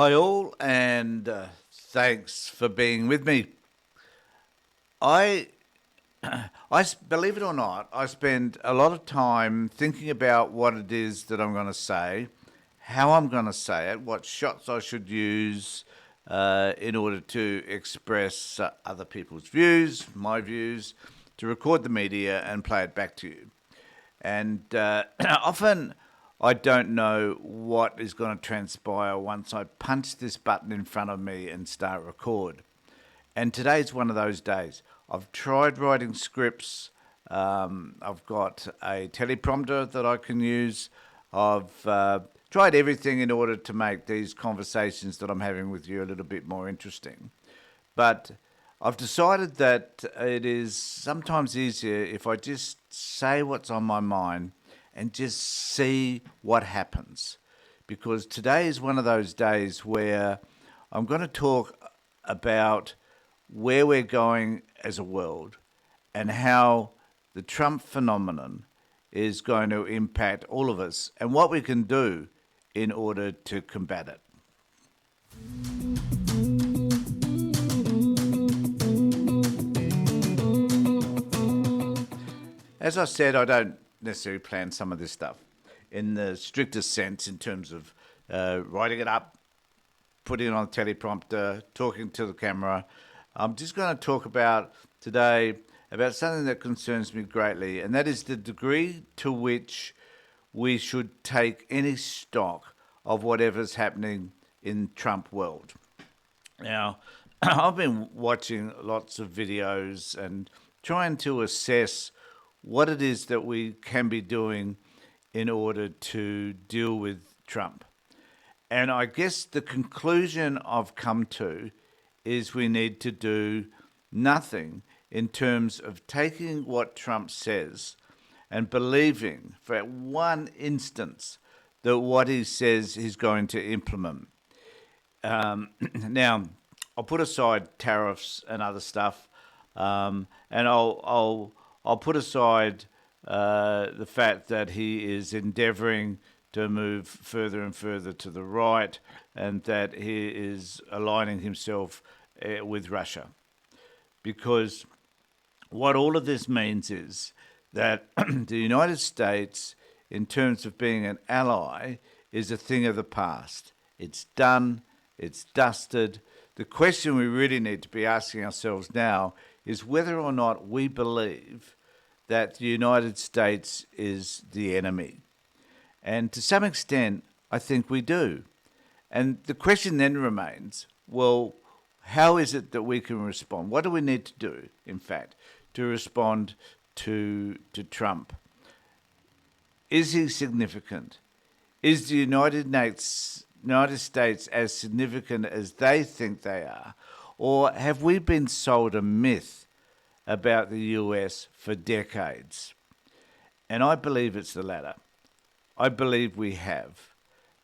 Hi all, and thanks for being with me. I, believe it or not, I spend a lot of time thinking about what it is that I'm going to say, how I'm going to say it, what shots I should use in order to express other people's views, my views, to record the media and play it back to you. And often I don't know what is going to transpire once I punch this button in front of me and start record. And today's one of those days. I've tried writing scripts. I've got a teleprompter that I can use. I've tried everything in order to make these conversations that I'm having with you a little bit more interesting. But I've decided that it is sometimes easier if I just say what's on my mind and just see what happens. Because today is one of those days where I'm going to talk about where we're going as a world and how the Trump phenomenon is going to impact all of us and what we can do in order to combat it. As I said, I don't necessarily plan some of this stuff in the strictest sense in terms of writing it up, putting it on a teleprompter, talking to the camera. I'm just going to talk about today about something that concerns me greatly, and that is the degree to which we should take any stock of whatever's happening in Trump world. Now, I've been watching lots of videos and trying to assess what it is that we can be doing in order to deal with Trump. And I guess the conclusion I've come to is we need to do nothing in terms of taking what Trump says and believing for one instance that what he says he's going to implement. Now, I'll put aside tariffs and other stuff, and I'll put aside the fact that he is endeavouring to move further and further to the right, and that he is aligning himself with Russia. Because what all of this means is that the United States, in terms of being an ally, is a thing of the past. It's done, it's dusted. The question we really need to be asking ourselves now is whether or not we believe that the United States is the enemy. And to some extent, I think we do. And the question then remains, well, how is it that we can respond? What do we need to do, in fact, to respond to Trump? Is he significant? Is the United States as significant as they think they are? Or have we been sold a myth about the US for decades? And I believe it's the latter. I believe we have.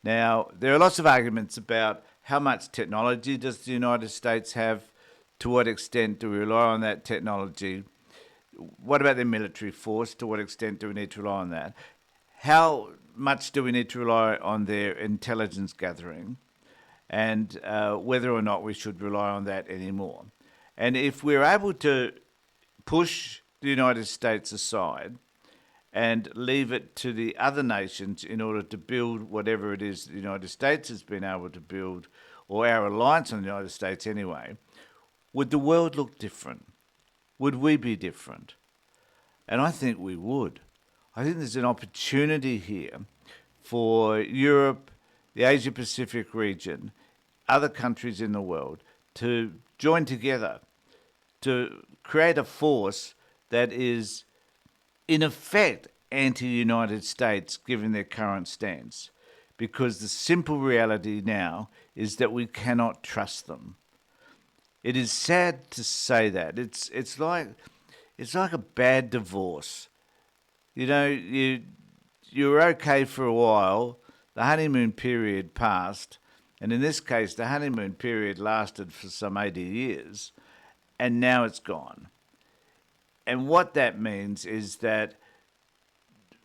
Now, there are lots of arguments about how much technology does the United States have, to what extent do we rely on that technology, what about their military force, to what extent do we need to rely on that, how much do we need to rely on their intelligence gathering, and whether or not we should rely on that anymore. And if we're able to push the United States aside and leave it to the other nations in order to build whatever it is the United States has been able to build, or our reliance on the United States anyway, would the world look different? Would we be different? And I think we would. I think there's an opportunity here for Europe, the Asia Pacific region, other countries in the world to join together to create a force that is in effect anti-United States given their current stance. Because the simple reality now is that we cannot trust them. It is sad to say that. It's like a bad divorce. You know, you were okay for a while, the honeymoon period passed, and in this case the honeymoon period lasted for some 80 years, and now it's gone. And what that means is that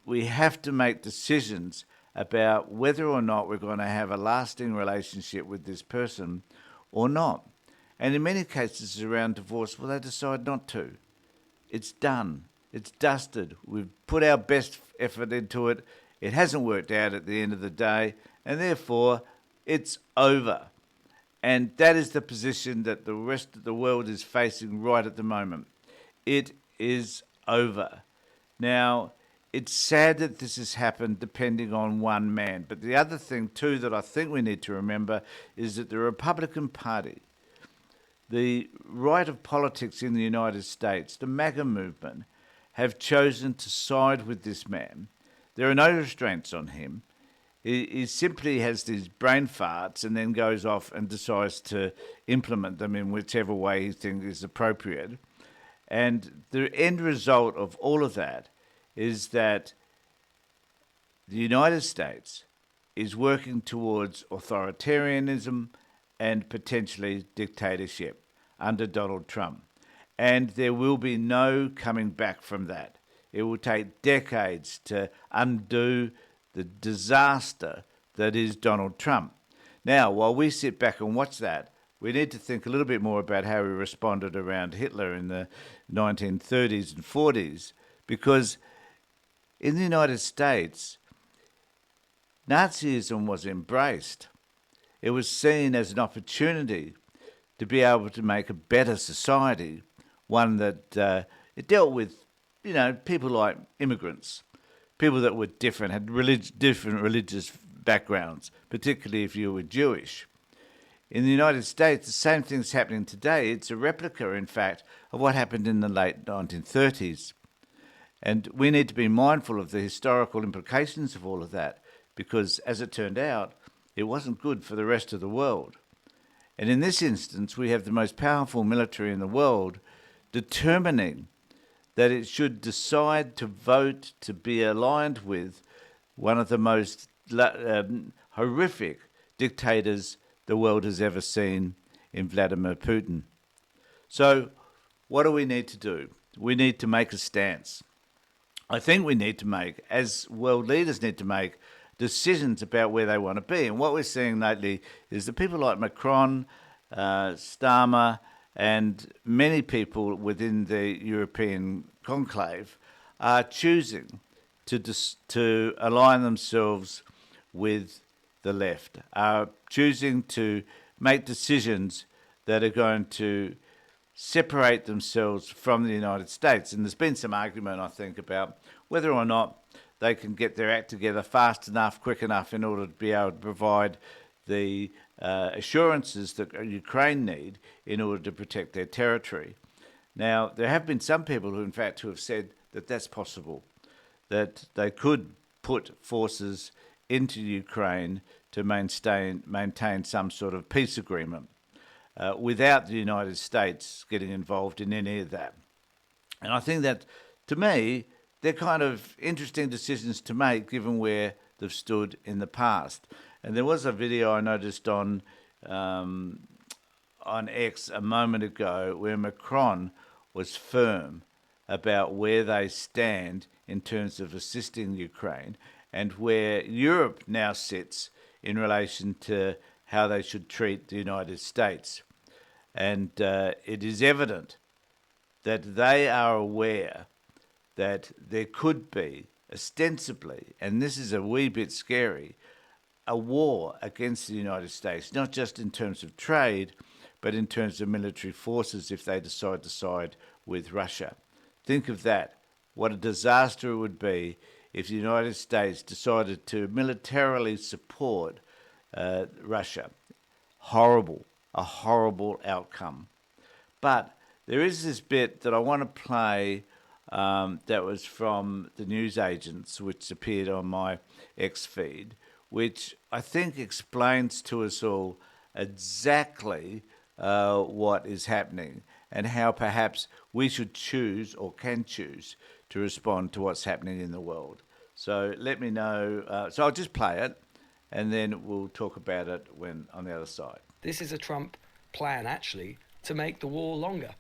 we have to make decisions about whether or not we're going to have a lasting relationship with this person or not. And in many cases around divorce, well, they decide not to. It's done. It's dusted. We've put our best effort into it. It hasn't worked out at the end of the day, and therefore it's over. And that is the position that the rest of the world is facing right at the moment. It is over. Now, it's sad that this has happened depending on one man. But the other thing, too, that I think we need to remember is that the Republican Party, the right of politics in the United States, the MAGA movement, have chosen to side with this man. There are no restraints on him. He simply has these brain farts and then goes off and decides to implement them in whichever way he thinks is appropriate. And the end result of all of that is that the United States is working towards authoritarianism and potentially dictatorship under Donald Trump. And there will be no coming back from that. It will take decades to undo the disaster that is Donald Trump. Now, while we sit back and watch that, we need to think a little bit more about how he responded around Hitler in the 1930s and 40s, because in the United States, Nazism was embraced. It was seen as an opportunity to be able to make a better society, one that it dealt with, people like immigrants, people that were different, had different religious backgrounds, particularly if you were Jewish. In the United States, the same thing's happening today. It's a replica, in fact, of what happened in the late 1930s. And we need to be mindful of the historical implications of all of that, because as it turned out, it wasn't good for the rest of the world. And in this instance, we have the most powerful military in the world determining that it should decide to vote to be aligned with one of the most horrific dictators the world has ever seen in Vladimir Putin. So what do we need to do? We need to make a stance. I think we need to make, as world leaders need to make, decisions about where they want to be. And what we're seeing lately is that people like Macron, Starmer, and many people within the European conclave are choosing to align themselves with the left, are choosing to make decisions that are going to separate themselves from the United States. And there's been some argument, I think, about whether or not they can get their act together fast enough, quick enough, in order to be able to provide the assurances that Ukraine need in order to protect their territory. Now, there have been some people who, in fact, who have said that that's possible, that they could put forces into Ukraine to maintain some sort of peace agreement without the United States getting involved in any of that. And I think that, to me, they're kind of interesting decisions to make given where they've stood in the past. And there was a video I noticed on X a moment ago where Macron was firm about where they stand in terms of assisting Ukraine and where Europe now sits in relation to how they should treat the United States. And it is evident that they are aware that there could be, ostensibly, and this is a wee bit scary, a war against the United States, not just in terms of trade, but in terms of military forces if they decide to side with Russia. Think of that. What a disaster it would be if the United States decided to militarily support Russia. Horrible, a horrible outcome. But there is this bit that I want to play that was from the news agents, which appeared on my X feed, which I think explains to us all exactly what is happening and how perhaps we should choose or can choose to respond to what's happening in the world. So let me know. So I'll just play it and then we'll talk about it when on the other side. This is a Trump plan, actually, to make the war longer.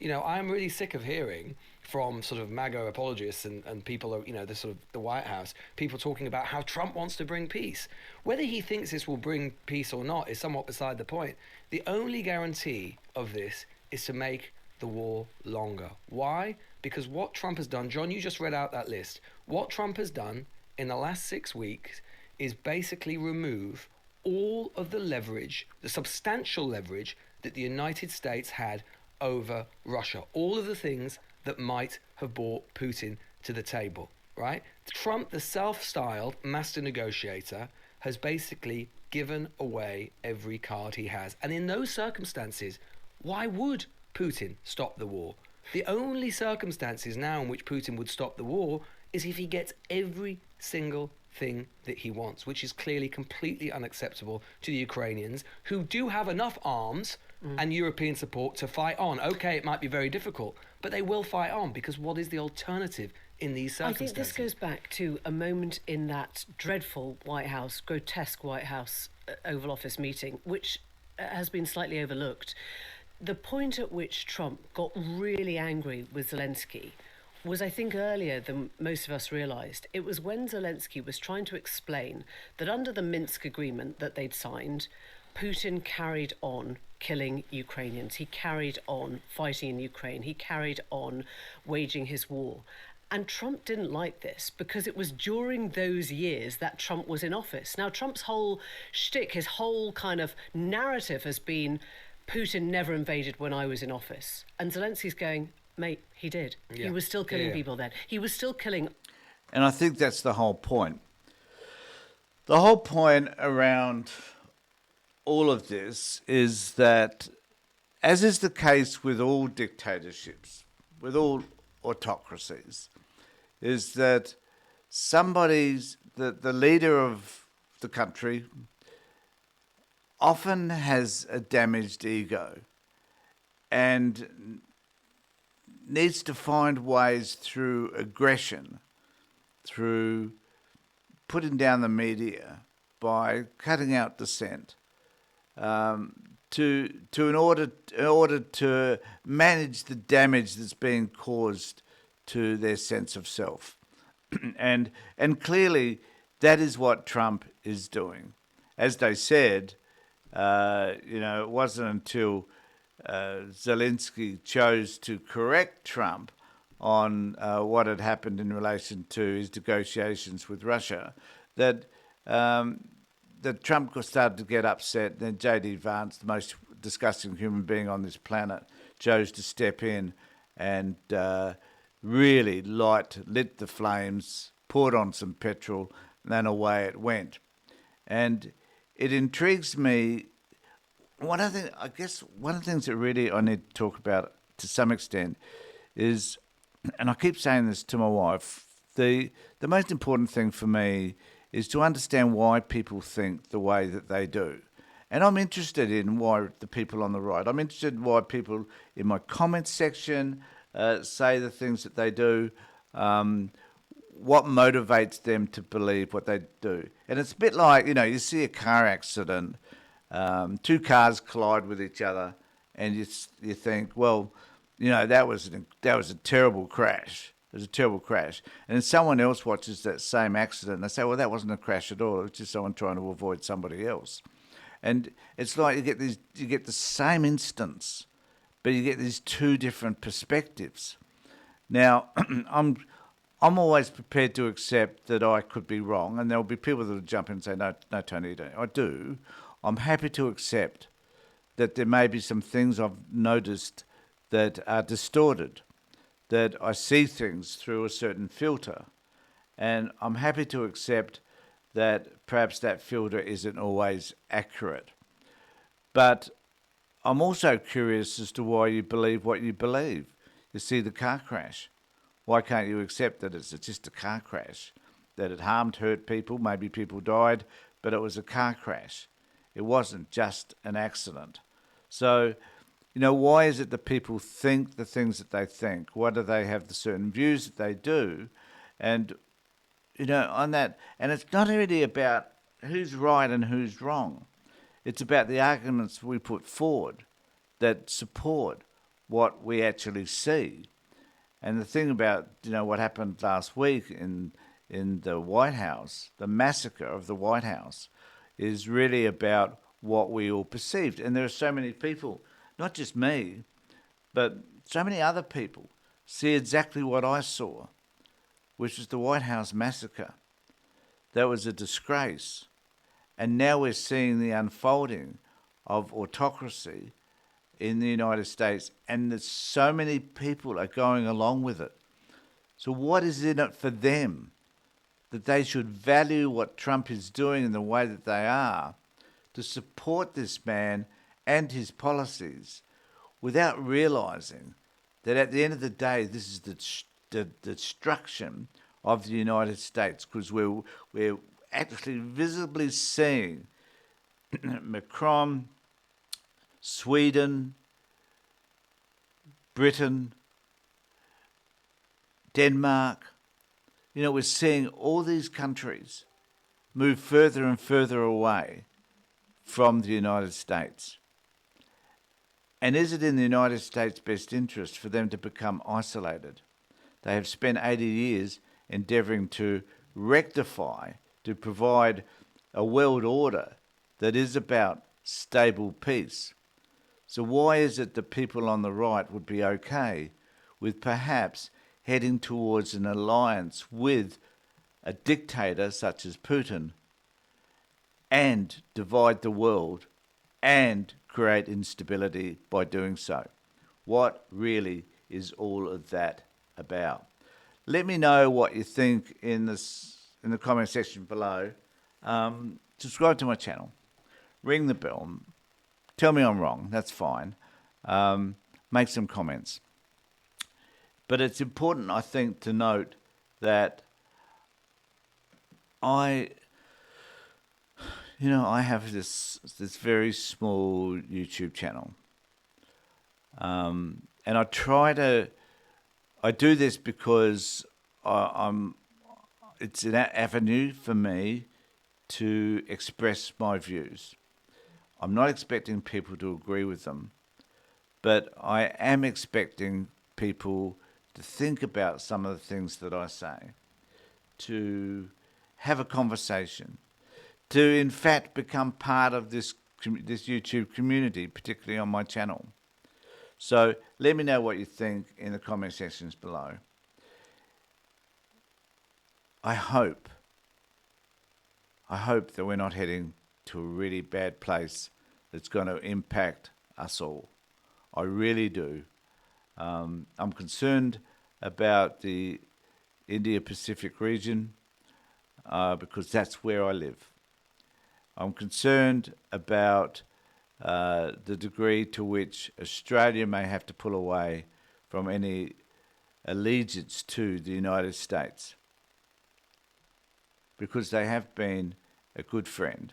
I'm really sick of hearing from sort of MAGA apologists and people, the sort of the White House, people talking about how Trump wants to bring peace. Whether he thinks this will bring peace or not is somewhat beside the point. The only guarantee of this is to make the war longer. Why? Because what Trump has done, John, you just read out that list. What Trump has done in the last 6 weeks is basically remove all of the leverage, the substantial leverage that the United States had over Russia. All of the things that might have brought Putin to the table, right? Trump, the self-styled master negotiator, has basically given away every card he has. And in those circumstances, why would Putin stop the war? The only circumstances now in which Putin would stop the war is if he gets every single thing that he wants, which is clearly completely unacceptable to the Ukrainians, who do have enough arms and European support to fight on. Okay, it might be very difficult, but they will fight on, because what is the alternative in these circumstances? I think this goes back to a moment in that dreadful White House, grotesque White House Oval Office meeting, which has been slightly overlooked. The point at which Trump got really angry with Zelensky was, I think, earlier than most of us realised. It was when Zelensky was trying to explain that under the Minsk agreement that they'd signed, Putin carried on killing Ukrainians. He carried on fighting in Ukraine. He carried on waging his war. And Trump didn't like this because it was during those years that Trump was in office. Now, Trump's whole shtick, his whole kind of narrative has been, Putin never invaded when I was in office. And Zelensky's going, mate, he did. Yeah. He was still killing people then. He was still killing. And I think that's the whole point. The whole point around all of this is that, as is the case with all dictatorships, with all autocracies, is that the leader of the country often has a damaged ego and needs to find ways through aggression, through putting down the media, by cutting out dissent, in order to manage the damage that's being caused to their sense of self. and clearly that is what Trump is doing. As they said, it wasn't until Zelensky chose to correct Trump on what had happened in relation to his negotiations with Russia that Trump started to get upset. Then J.D. Vance, the most disgusting human being on this planet, chose to step in and really lit the flames, poured on some petrol, and then away it went. And it intrigues me. One of the things that really I need to talk about to some extent is, and I keep saying this to my wife, the most important thing for me is to understand why people think the way that they do. And I'm interested in why the people on the right, I'm interested in why people in my comments section say the things that they do, what motivates them to believe what they do. And it's a bit like, you see a car accident, two cars collide with each other, and you think, well, that was a terrible crash. It was a terrible crash. And then someone else watches that same accident and they say, well, that wasn't a crash at all. It was just someone trying to avoid somebody else. And it's like you get the same instance, but you get these two different perspectives. Now, I'm always prepared to accept that I could be wrong, and there'll be people that will jump in and say, no, Tony, you don't. I do. I'm happy to accept that there may be some things I've noticed that are distorted, that I see things through a certain filter. And I'm happy to accept that perhaps that filter isn't always accurate. But I'm also curious as to why you believe what you believe. You see the car crash. Why can't you accept that it's just a car crash? That it hurt people, maybe people died, but it was a car crash. It wasn't just an accident. So, why is it that people think the things that they think? Why do they have the certain views that they do? And, on that, and it's not really about who's right and who's wrong. It's about the arguments we put forward that support what we actually see. And the thing about what happened last week in the White House, the massacre of the White House, is really about what we all perceived. And there are so many people, not just me, but so many other people, see exactly what I saw, which was the White House massacre. That was a disgrace. And now we're seeing the unfolding of autocracy in the United States, and there's so many people are going along with it. So what is in it for them that they should value what Trump is doing in the way that they are to support this man and his policies without realizing that at the end of the day, this is the destruction of the United States, because we're actually visibly seeing Macron, Sweden, Britain, Denmark, we're seeing all these countries move further and further away from the United States. And is it in the United States' best interest for them to become isolated? They have spent 80 years endeavouring to rectify, to provide a world order that is about stable peace. So why is it that people on the right would be okay with perhaps heading towards an alliance with a dictator such as Putin and divide the world and create instability by doing so? What really is all of that about? Let me know what you think in the comment section below. Subscribe to my channel. Ring the bell. Tell me I'm wrong. That's fine. Make some comments. But it's important, I think, to note that I have this very small YouTube channel, and I do this because it's an avenue for me to express my views. I'm not expecting people to agree with them, but I am expecting people to think about some of the things that I say, to have a conversation, to in fact become part of this YouTube community, particularly on my channel. So let me know what you think in the comment sections below. I hope that we're not heading to a really bad place that's going to impact us all. I really do. I'm concerned about the India-Pacific region because that's where I live. I'm concerned about the degree to which Australia may have to pull away from any allegiance to the United States, because they have been a good friend.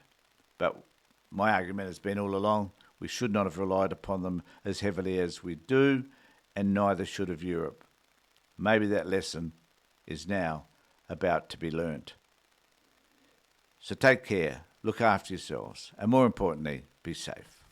But my argument has been all along, we should not have relied upon them as heavily as we do, and neither should have Europe. Maybe that lesson is now about to be learnt. So take care, look after yourselves, and more importantly, be safe.